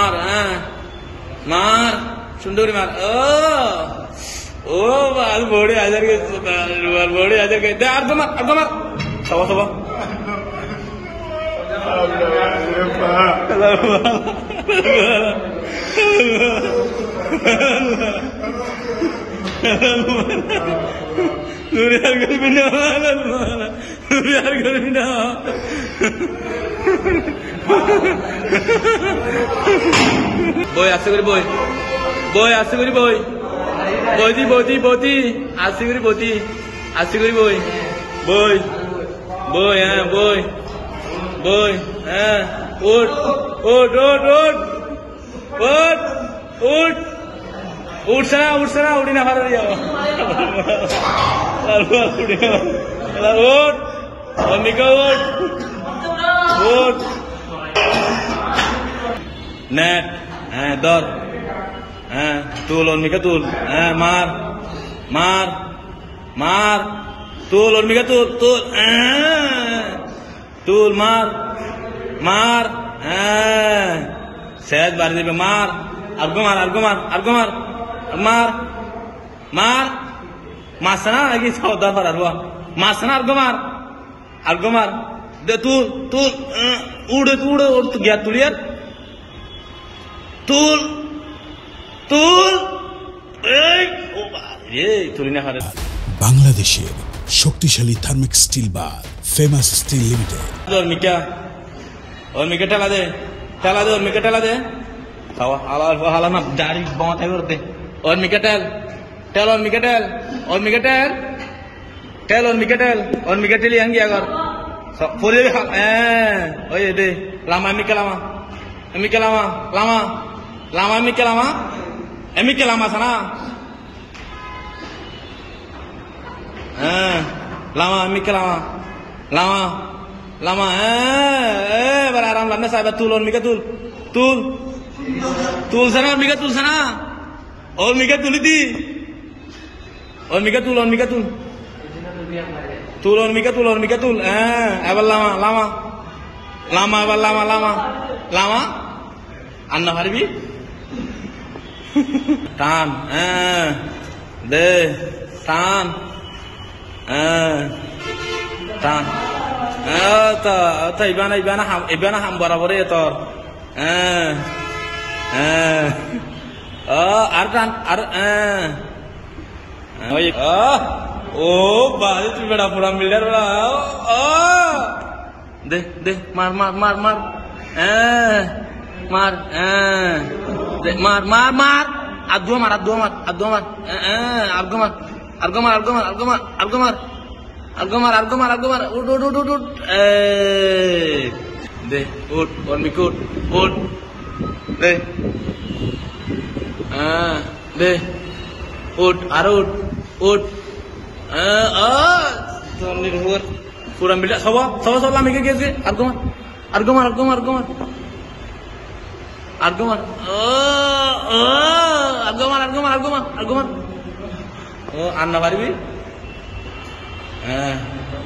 মার মার সুন্দর মার ও বাল বড়ি হাজার কে বড়ি হাজার কে দে আর মার সবা সবা Nuriar Garbina, Nuriar Garbina. Boy, asik boy. Boy, asik boy. Boti, asik boy. Boy, boy, Ud sana, udi na phara diya. Udi na. Ud. Omika ud. Ud. Net. Dor. Tul omika tul. Mar. Tul omika tul. Tul mar. Sehaj bari dibe mar. Argo mar. Masana lagi saudara pararwa. Masana argo mar. De tul. Ude tu gya tuliar. Tul. Tulina hare. বাংলাদেশের শক্তিশালী thermic still বার famous still limited. और मिका टेला दे और मिका टेला दे। Tawa ala na dari banget ayo deh. On Mikatel yang dia agar. Boleh hal oh iya deh. Lama Mika lama sana. Lama Mika lama beraram lana sahabat tulon Mika tul sana Mika tul sana. और मिका तुली थी और मिका तुल abal lama anna harbi tan de tan ta ibana ham barabar ya tor arkan oh bahaya tu beda pura miliar lah deh mar adu mar ud deh ud on mikut ud deh deh ud arud ud Tolong luar kurang bila sawa lama ke argument oh anna bari